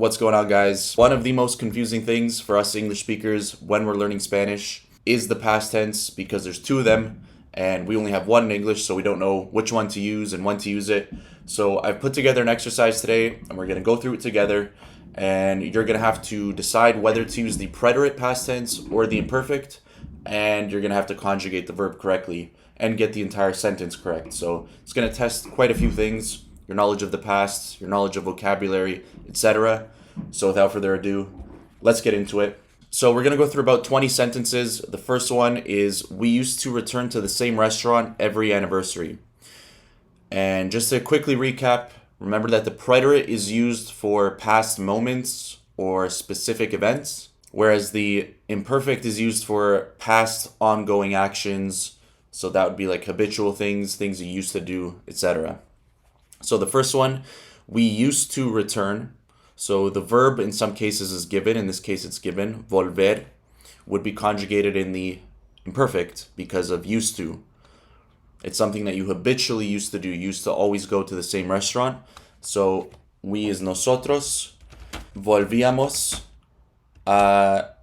What's going on, guys? One of the most confusing things for us English speakers when we're learning Spanish is the past tense, because there's two of them and we only have one in English, so we don't know which one to use and when to use it. So I've put together an exercise today and we're going to go through it together, and you're going to have to decide whether to use the preterite past tense or the imperfect, and you're going to have to conjugate the verb correctly and get the entire sentence correct. So it's going to test quite a few things: your knowledge of the past, your knowledge of vocabulary, etc. So without further ado, let's get into it. So we're going to go through about 20 sentences. The first one is, we used to return to the same restaurant every anniversary. And just to quickly recap, remember that the preterite is used for past moments or specific events, whereas the imperfect is used for past ongoing actions. So that would be like habitual things, things you used to do, etc. So the first one, we used to return. So the verb in some cases is given. In this case it's given. Volver would be conjugated in the imperfect because of used to. It's something that you habitually used to do. You used to always go to the same restaurant. So we is nosotros volvíamos al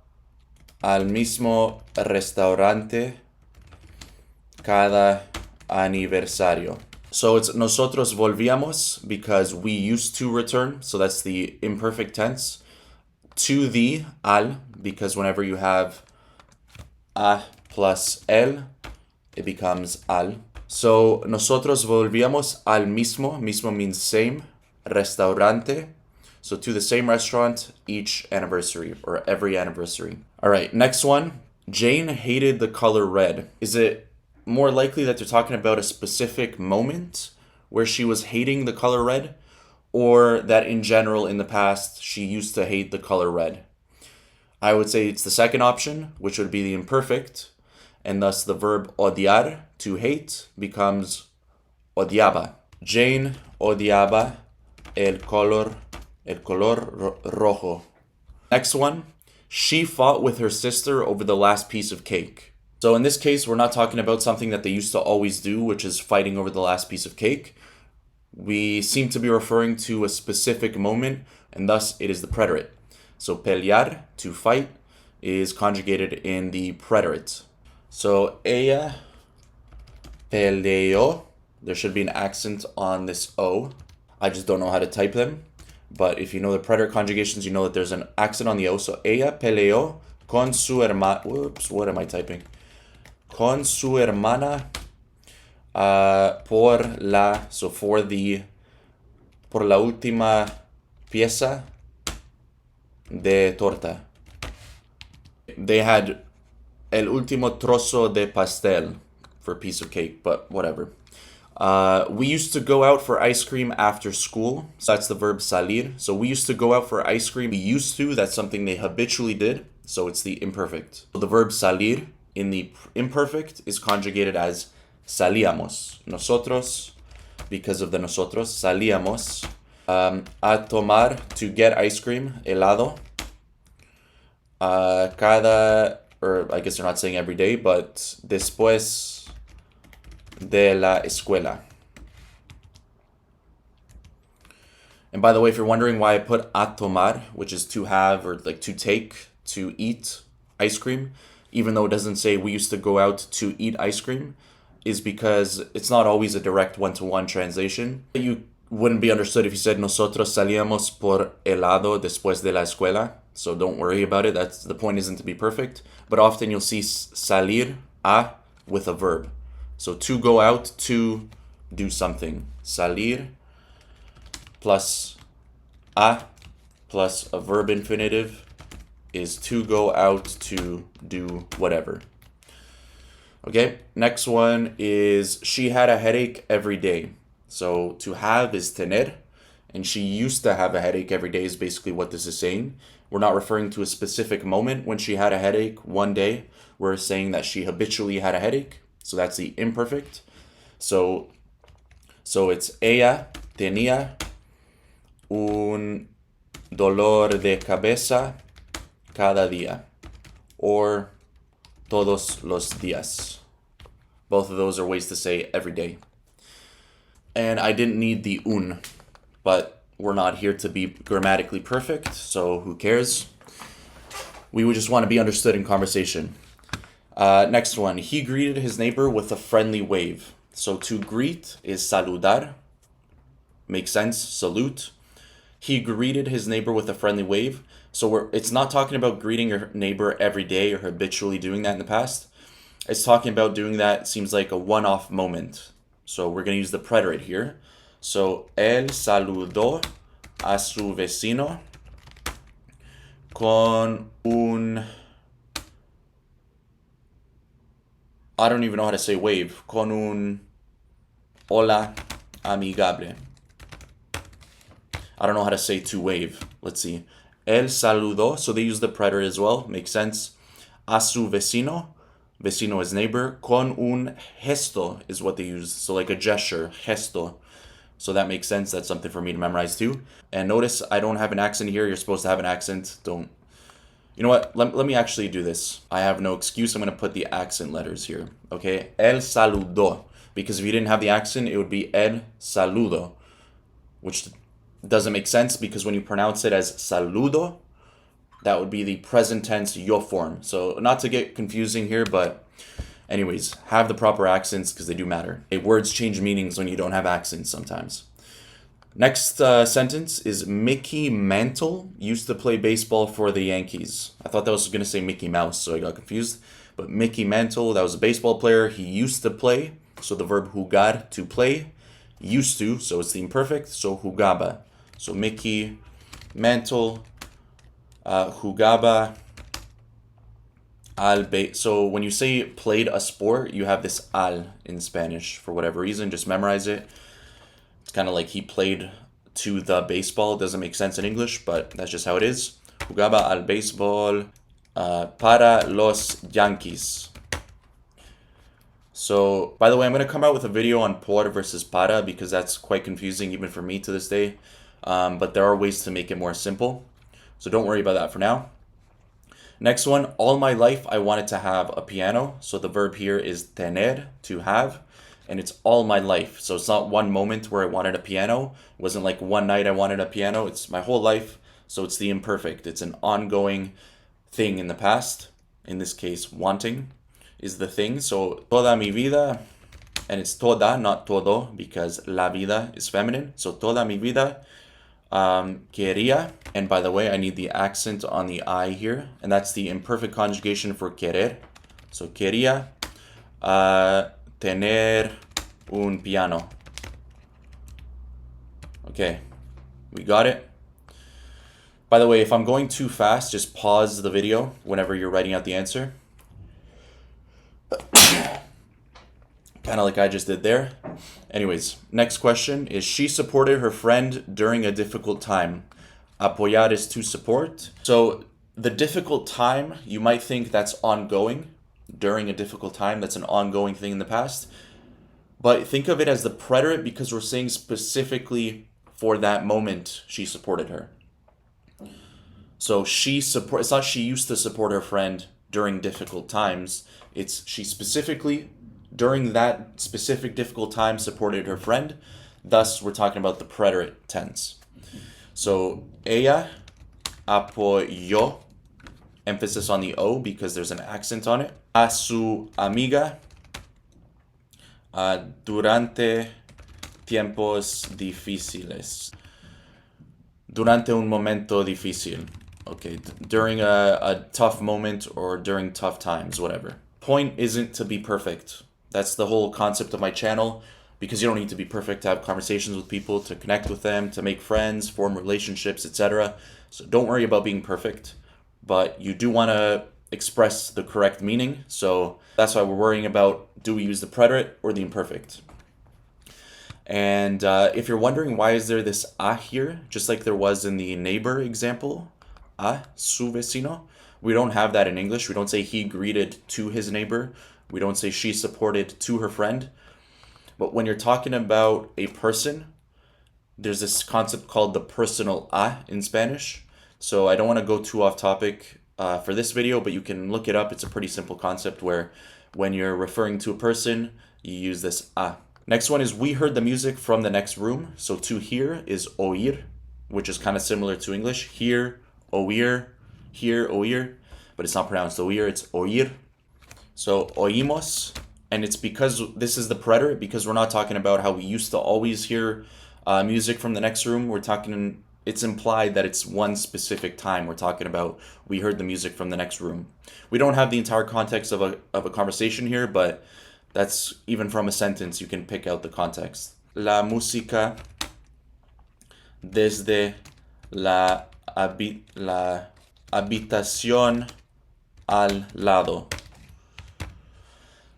mismo restaurante cada aniversario. So it's nosotros volvíamos because we used to return. So that's the imperfect tense. To the, al, because whenever you have a plus el, it becomes al. So nosotros volvíamos al mismo. Mismo means same. Restaurante. So to the same restaurant each anniversary, or every anniversary. All right, next one. Jane hated the color red. Is it more likely that they're talking about a specific moment where she was hating the color red, or that in general in the past she used to hate the color red? I would say it's the second option, which would be the imperfect, and thus the verb odiar, to hate, becomes odiaba. Jane odiaba el color rojo. Next one, she fought with her sister over the last piece of cake. So in this case, we're not talking about something that they used to always do, which is fighting over the last piece of cake. We seem to be referring to a specific moment, and thus it is the preterite. So pelear, to fight, is conjugated in the preterite. So ella peleó. There should be an accent on this O. I just don't know how to type them. But if you know the preterite conjugations, you know that there's an accent on the O. So ella peleó con su hermana. Whoops, what am I typing? Con su hermana por la última pieza de torta. They had el último trozo de pastel for a piece of cake, but whatever. We used to go out for ice cream after school. So that's the verb salir. So we used to go out for ice cream. We used to, that's something they habitually did. So it's the imperfect. So the verb salir in the imperfect is conjugated as salíamos. Nosotros, because of the nosotros, salíamos a tomar, to get ice cream, helado. Or I guess they're not saying every day, but después de la escuela. And by the way, if you're wondering why I put a tomar, which is to have, or like to take, to eat ice cream, even though it doesn't say we used to go out to eat ice cream, is because it's not always a direct one-to-one translation. You wouldn't be understood if you said nosotros salíamos por helado después de la escuela. So don't worry about it. That's the point, isn't to be perfect. But often you'll see salir, a, with a verb. So to go out, to do something. Salir plus a plus a verb infinitive is to go out to do whatever. Okay, next one is, she had a headache every day. So to have is tener, and she used to have a headache every day is basically what this is saying. We're not referring to a specific moment when she had a headache one day. We're saying that she habitually had a headache. So that's the imperfect. So it's ella tenía un dolor de cabeza cada día, or todos los días. Both of those are ways to say every day. And I didn't need the un, but We're not here to be grammatically perfect, so who cares? We would just want to be understood in conversation. Next one. He greeted his neighbor with a friendly wave. So to greet is saludar. Makes sense. Salute. He greeted his neighbor with a friendly wave. So it's not talking about greeting your neighbor every day or habitually doing that in the past. It's talking about doing that, seems like a one-off moment. So we're going to use the preterite here. So, él saludó a su vecino con un... I don't even know how to say wave. Con un hola amigable. I don't know how to say to wave. Let's see. Él saludó. So they use the preterite as well. Makes sense. A su vecino. Vecino is neighbor. Con un gesto is what they use. So like a gesture. Gesto. So that makes sense. That's something for me to memorize too. And notice I don't have an accent here. You're supposed to have an accent. Don't. You know what? Let me actually do this. I have no excuse. I'm going to put the accent letters here. Okay? El saludo. Because if you didn't have the accent, it would be el saludo. Which doesn't make sense because when you pronounce it as saludo, that would be the present tense yo form. So not to get confusing here, but anyways, have the proper accents because they do matter. Words change meanings when you don't have accents sometimes. Next sentence is Mickey Mantle used to play baseball for the Yankees. I thought that was going to say Mickey Mouse, so I got confused. But Mickey Mantle, that was a baseball player. He used to play. So the verb jugar, to play. Used to, so it's the imperfect. So jugaba. So Mickey Mantle jugaba so when you say played a sport, you have this al in Spanish for whatever reason. Just memorize it. It's kind of like he played to the baseball. It doesn't make sense in English, but that's just how it is. Jugaba al béisbol para los Yankees. So, by the way, I'm going to come out with a video on por versus para because that's quite confusing even for me to this day. But there are ways to make it more simple. So don't worry about that for now. Next one, all my life I wanted to have a piano. So the verb here is tener, to have. And it's all my life. So it's not one moment where I wanted a piano. It wasn't like one night I wanted a piano. It's my whole life. So it's the imperfect. It's an ongoing thing in the past. In this case, wanting is the thing. So toda mi vida, and it's toda, not todo, because la vida is feminine. So toda mi vida quería. And by the way, I need the accent on the I here. And that's the imperfect conjugation for querer. So quería tener un piano. Okay, we got it. By the way, if I'm going too fast, just pause the video whenever you're writing out the answer. Kind of like I just did there. Anyways, next question is she supported her friend during a difficult time. Apoyar is to support. So the difficult time, you might think that's ongoing. During a difficult time, that's an ongoing thing in the past. But think of it as the preterite because we're saying specifically for that moment she supported her. So it's not she used to support her friend during difficult times. It's she specifically, during that specific difficult time, supported her friend. Thus, we're talking about the preterite tense. So, ella apoyó, emphasis on the O because there's an accent on it, a su amiga durante tiempos difíciles. Durante un momento difícil. Okay, during a tough moment or during tough times, whatever. Point isn't to be perfect. That's the whole concept of my channel, because you don't need to be perfect to have conversations with people, to connect with them, to make friends, form relationships, etc. So don't worry about being perfect, but you do want to express the correct meaning. So that's why we're worrying about, do we use the preterite or the imperfect? And if you're wondering why is there this a here, just like there was in the neighbor example, a su vecino, we don't have that in English. We don't say he greeted to his neighbor. We don't say she supported to her friend. But when you're talking about a person, there's this concept called the personal a in Spanish. So I don't want to go too off topic for this video, but you can look it up. It's a pretty simple concept where when you're referring to a person, you use this a. Next one is we heard the music from the next room. So to hear is oír. which is kind of similar to English. Hear, oír, hear, oír, but it's not pronounced oír, it's oír. So oímos, and it's because this is the preterite, because we're not talking about how we used to always hear music from the next room. We're talking, it's implied that it's one specific time. We're talking about we heard the music from the next room. We don't have the entire context of a conversation here, but that's even from a sentence, you can pick out the context. La música desde la habitación al lado.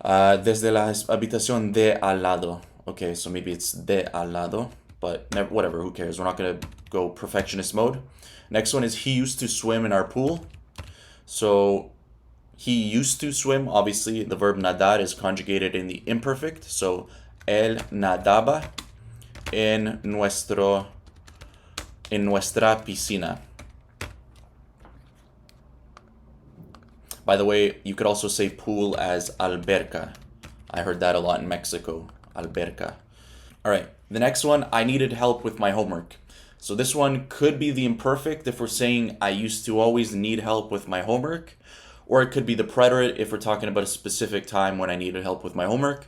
Desde la habitación de al lado. Okay, so maybe it's de al lado, but whatever, who cares? We're not going to go perfectionist mode. Next one is he used to swim in our pool. So he used to swim. Obviously, the verb nadar is conjugated in the imperfect. So él nadaba en nuestra piscina. By the way, you could also say pool as alberca. I heard that a lot in Mexico, alberca. All right, the next one, I needed help with my homework. So this one could be the imperfect if we're saying I used to always need help with my homework, or it could be the preterite if we're talking about a specific time when I needed help with my homework.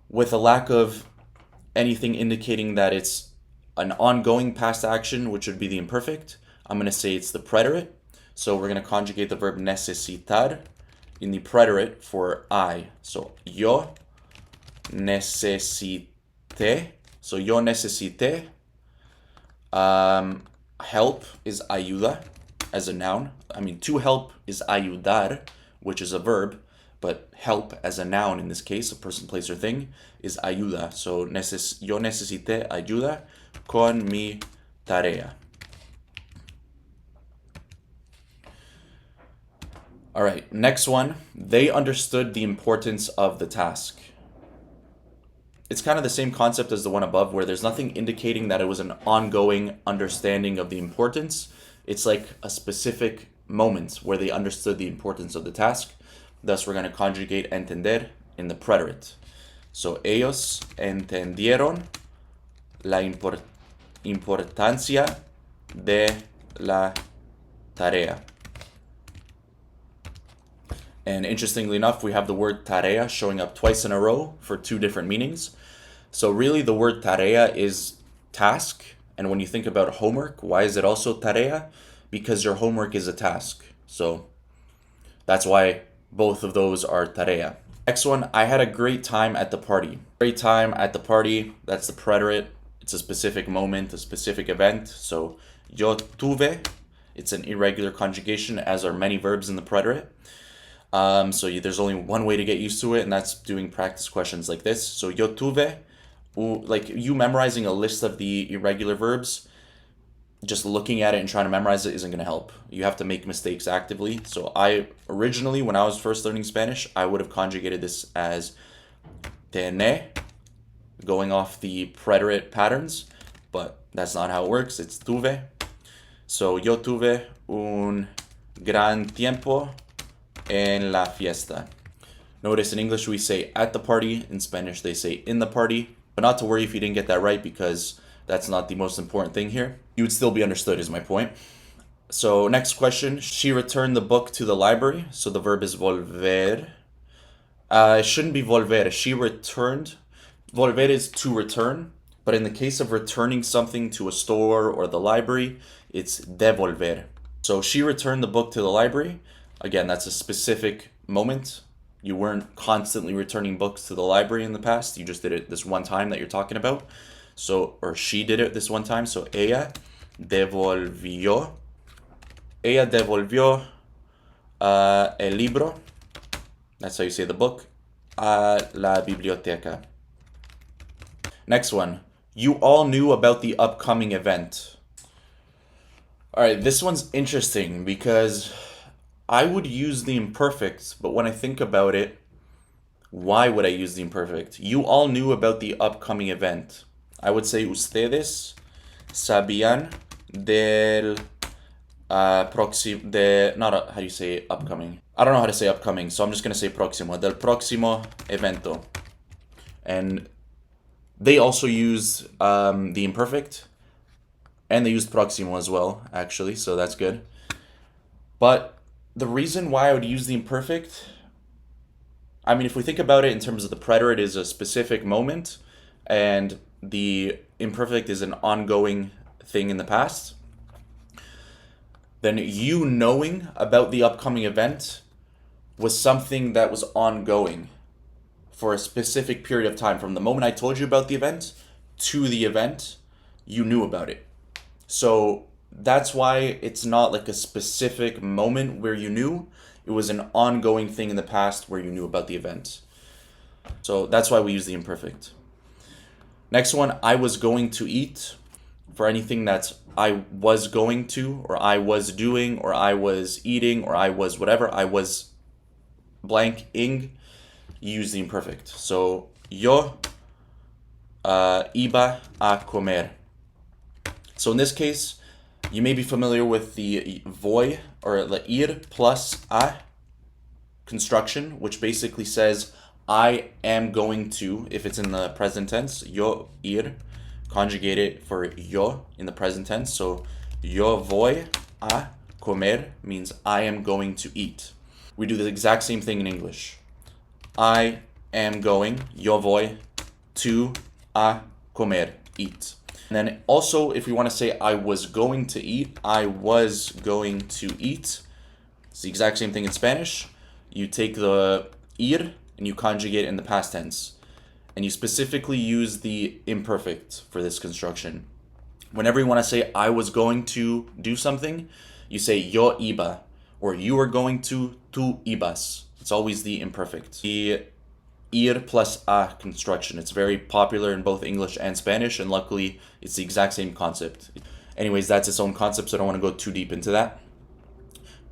With a lack of anything indicating that it's an ongoing past action, which would be the imperfect, I'm going to say it's the preterite. So we're going to conjugate the verb necesitar in the preterite for I. So yo necesité. So yo necesité. Help is ayuda as a noun. I mean, to help is ayudar, which is a verb, but help as a noun in this case, a person, place, or thing, is ayuda. So yo necesité ayuda con mi tarea. All right, next one. They understood the importance of the task. It's kind of the same concept as the one above, where there's nothing indicating that it was an ongoing understanding of the importance. It's like a specific moment where they understood the importance of the task. Thus, we're going to conjugate entender in the preterite. So, ellos entendieron la importancia de la tarea. And interestingly enough, we have the word tarea showing up twice in a row for two different meanings. So really the word tarea is task. And when you think about homework, why is it also tarea? Because your homework is a task. So that's why both of those are tarea. Next one, I had a great time at the party. Great time at the party, that's the preterite. It's a specific moment, a specific event. So yo tuve, it's an irregular conjugation, as are many verbs in the preterite. So there's only one way to get used to it, and that's doing practice questions like this. So yo tuve, like you memorizing a list of the irregular verbs, just looking at it and trying to memorize it isn't going to help. You have to make mistakes actively. So I originally, when I was first learning Spanish, I would have conjugated this as tener, going off the preterite patterns, but that's not how it works. It's tuve. So yo tuve un gran tiempo en la fiesta. Notice in English we say at the party, in Spanish they say in the party, but not to worry if you didn't get that right, because that's not the most important thing here. You would still be understood is my point. So next question, she returned the book to the library. So the verb is volver. It shouldn't be volver. She returned. Volver is to return, but in the case of returning something to a store or the library, it's devolver. So she returned the book to the library. Again, that's a specific moment. You weren't constantly returning books to the library in the past. You just did it this one time that you're talking about. So, or she did it this one time. So, ella devolvió el libro. That's how you say the book. A la biblioteca. Next one. You all knew about the upcoming event. All right, this one's interesting because I would use the imperfect, but when I think about it, why would I use the imperfect? You all knew about the upcoming event. I would say ustedes sabían del próximo, how do you say upcoming? I don't know how to say upcoming, so I'm just going to say próximo, del próximo evento. And they also use the imperfect. And they used próximo as well, actually, so that's good. But the reason why I would use the imperfect, I mean, if we think about it in terms of the preterite is a specific moment, and the imperfect is an ongoing thing in the past, then you knowing about the upcoming event was something that was ongoing for a specific period of time. From the moment I told you about the event to the event, you knew about it. So that's why it's not like a specific moment where you knew. It was an ongoing thing in the past where you knew about the event. So that's why we use the imperfect. Next one, I was going to eat. For anything that's I was going to, or I was doing, or I was eating, or I was whatever, I was blank-ing, use the imperfect. So, yo iba a comer. So in this case, you may be familiar with the voy, or the ir plus a construction, which basically says, I am going to, if it's in the present tense, yo ir, conjugate it for yo in the present tense. So yo voy a comer means I am going to eat. We do the exact same thing in English. I am going, yo voy to a comer, eat. And then also, if we want to say I was going to eat, I was going to eat. It's the exact same thing in Spanish. You take the ir and you conjugate it in the past tense. And you specifically use the imperfect for this construction. Whenever you want to say I was going to do something, you say yo iba, or you are going to, tú ibas. It's always the imperfect. The ir plus a construction. It's very popular in both English and Spanish, and luckily it's the exact same concept. Anyways, that's its own concept, so I don't want to go too deep into that.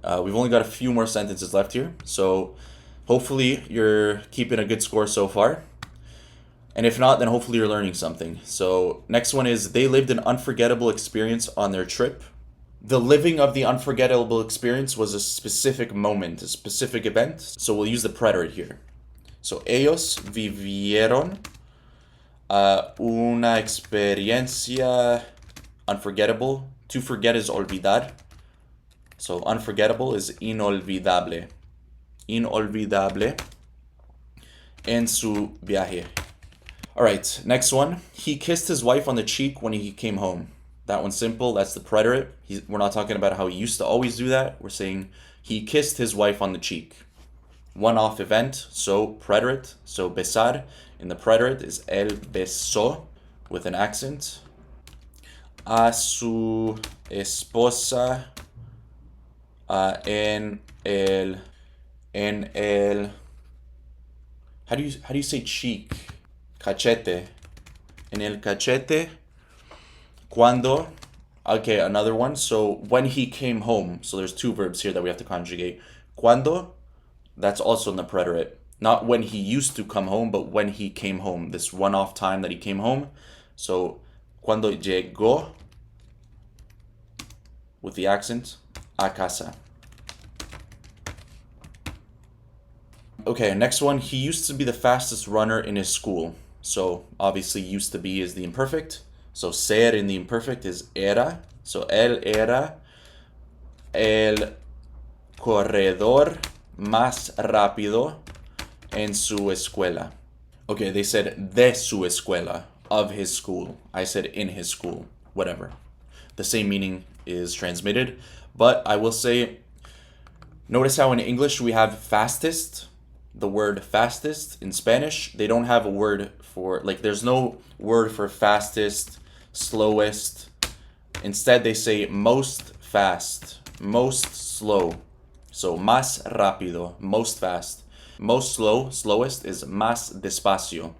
We've only got a few more sentences left here, so hopefully you're keeping a good score so far. And if not, then hopefully you're learning something. So next one is, they lived an unforgettable experience on their trip. The living of the unforgettable experience was a specific moment, a specific event. So we'll use the preterite here. So ellos vivieron una experiencia unforgettable. To forget is olvidar. So unforgettable is inolvidable. Inolvidable en su viaje. All right, next one. He kissed his wife on the cheek when he came home. That one's simple. That's the preterite. We're not talking about how he used to always do that. We're saying he kissed his wife on the cheek. One-off event, so preterite. So besar in the preterite is él besó with an accent. A su esposa en el how do you say cheek? Cachete. En el cachete. Cuando. Okay, another one. So when he came home. So there's two verbs here that we have to conjugate. Cuando, that's also in the preterite. Not when he used to come home, but when he came home. This one-off time that he came home. So cuando llegó, with the accent, a casa. Okay, next one. He used to be the fastest runner in his school. So obviously used to be is the imperfect. So ser in the imperfect is era. So él era el corredor más rápido en su escuela. Okay, they said de su escuela, of his school. I said in his school, whatever. The same meaning is transmitted. But I will say, notice how in English we have fastest. The word fastest in Spanish, they don't have a word for, like, there's no word for fastest, slowest. Instead, they say most fast, most slow. So más rápido, most fast. Most slow, slowest is más despacio,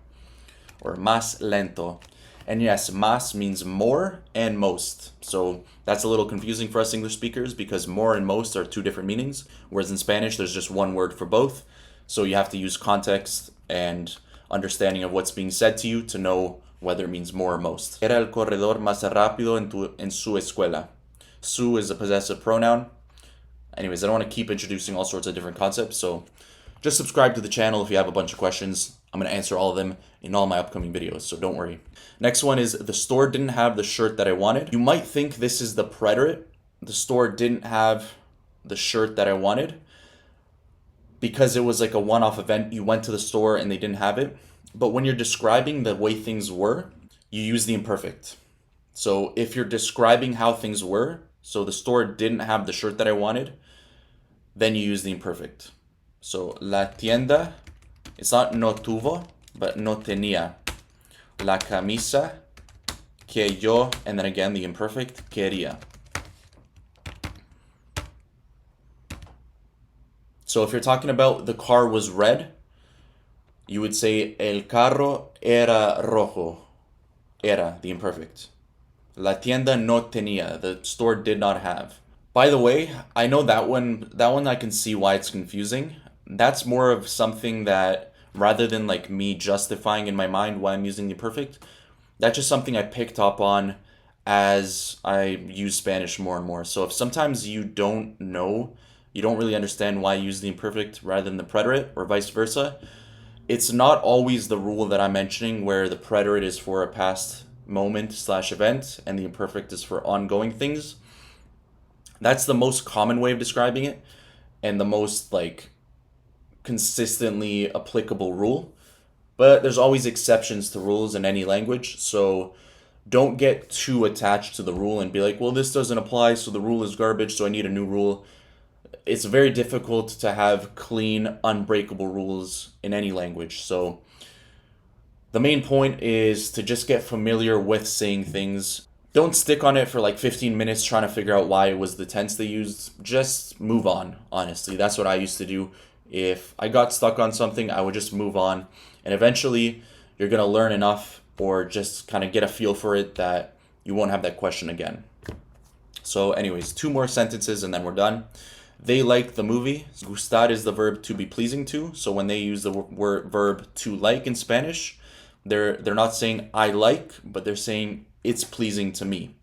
or más lento. And yes, más means more and most. So that's a little confusing for us English speakers because more and most are two different meanings, whereas in Spanish there's just one word for both. So you have to use context and understanding of what's being said to you to know whether it means more or most. Era el corredor más rápido en su escuela. Su is a possessive pronoun. Anyways, I don't want to keep introducing all sorts of different concepts, so just subscribe to the channel if you have a bunch of questions. I'm going to answer all of them in all my upcoming videos, so don't worry. Next one is the store didn't have the shirt that I wanted. You might think this is the preterite. The store didn't have the shirt that I wanted because it was like a one-off event. You went to the store and they didn't have it. But when you're describing the way things were, you use the imperfect. So if you're describing how things were, so the store didn't have the shirt that I wanted, then you use the imperfect. So la tienda, it's not no tuvo, but no tenía la camisa que yo, and then again the imperfect, quería. So if you're talking about the car was red, you would say el carro era rojo. Era, the imperfect. La tienda no tenía, the store did not have. By the way, I know that one I can see why it's confusing. That's more of something that, rather than like me justifying in my mind why I'm using the imperfect, that's just something I picked up on as I use Spanish more and more. So if sometimes you don't know, you don't really understand why I use the imperfect rather than the preterite, or vice versa, it's not always the rule that I'm mentioning where the preterite is for a past moment/event and the imperfect is for ongoing things. That's the most common way of describing it and the most like consistently applicable rule. But there's always exceptions to rules in any language, so don't get too attached to the rule and be like, well, this doesn't apply, so the rule is garbage, so I need a new rule. It's very difficult to have clean, unbreakable rules in any language. So the main point is to just get familiar with saying things. Don't stick on it for like 15 minutes trying to figure out why it was the tense they used. Just move on, honestly. That's what I used to do. If I got stuck on something, I would just move on. And eventually, you're going to learn enough or just kind of get a feel for it that you won't have that question again. So anyways, 2 more sentences and then we're done. They liked the movie. Gustar is the verb to be pleasing to. So when they use the verb to like in Spanish, they're not saying I like, but they're saying it's pleasing to me.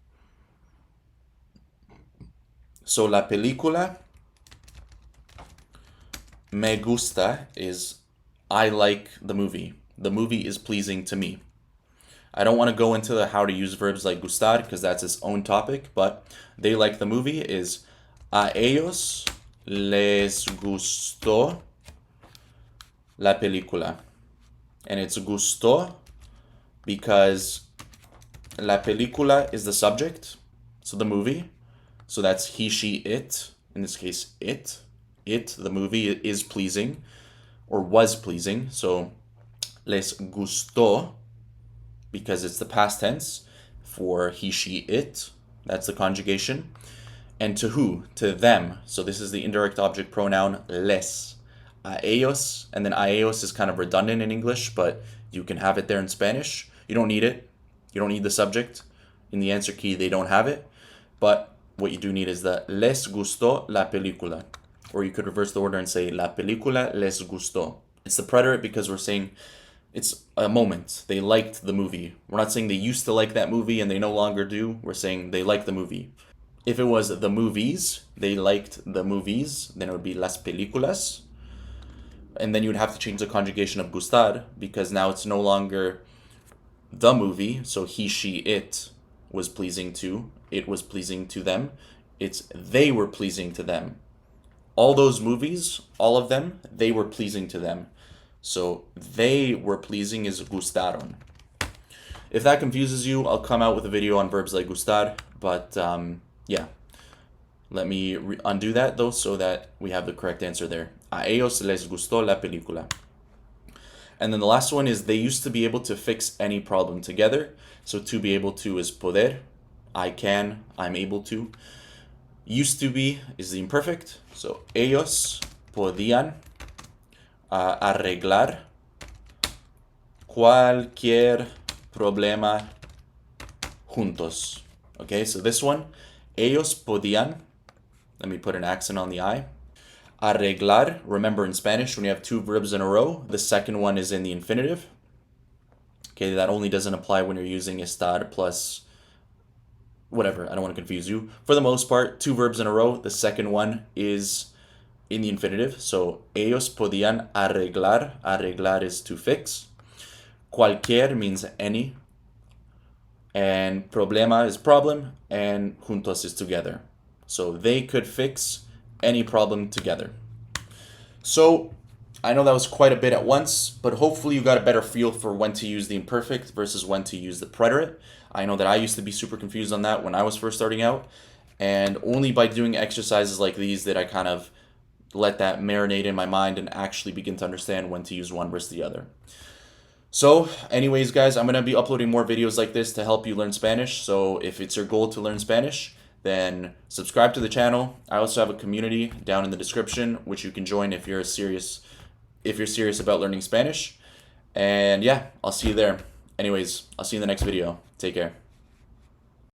So la película me gusta is I like the movie. The movie is pleasing to me. I don't want to go into how to use verbs like gustar because that's its own topic, but they like the movie is a ellos les gustó la película. And it's gustó because la película is the subject, so the movie. So that's he, she, it. In this case, it. It, the movie, is pleasing or was pleasing. So les gustó because it's the past tense for he, she, it. That's the conjugation. And to who? To them. So this is the indirect object pronoun les. A ellos, and then a ellos is kind of redundant in English, but you can have it there in Spanish. You don't need it. You don't need the subject. In the answer key, they don't have it. But what you do need is the les gustó la película. Or you could reverse the order and say la película les gustó. It's the preterite because we're saying it's a moment. They liked the movie. We're not saying they used to like that movie and they no longer do. We're saying they like the movie. If it was the movies, they liked the movies, then it would be las películas. And then you would have to change the conjugation of gustar because now it's no longer the movie. So he, she, it was pleasing to. It was pleasing to them. It's they were pleasing to them. All those movies, all of them, they were pleasing to them. So they were pleasing is gustaron. If that confuses you, I'll come out with a video on verbs like gustar. But yeah, let me undo that though so that we have the correct answer there. A ellos les gustó la película. And then the last one is they used to be able to fix any problem together. So to be able to is poder. I can, I'm able to. Used to be is the imperfect. So ellos podían arreglar cualquier problema juntos. Okay, so this one, ellos podían, let me put an accent on the I. Arreglar, remember in Spanish, when you have 2 verbs in a row, the second one is in the infinitive. Okay, that only doesn't apply when you're using estar plus whatever. I don't want to confuse you. For the most part, 2 verbs in a row, the second one is in the infinitive. So, ellos podían arreglar. Arreglar is to fix. Cualquier means any. And problema is problem. And juntos is together. So, they could fix any problem together. So, I know that was quite a bit at once, but hopefully you got a better feel for when to use the imperfect versus when to use the preterite. I know that I used to be super confused on that when I was first starting out, and only by doing exercises like these did I kind of let that marinate in my mind and actually begin to understand when to use one versus the other. So, anyways, guys, I'm going to be uploading more videos like this to help you learn Spanish. So, if it's your goal to learn Spanish, then subscribe to the channel. I also have a community down in the description, which you can join if you're serious about learning Spanish. And yeah, I'll see you there. Anyways, I'll see you in the next video. Take care.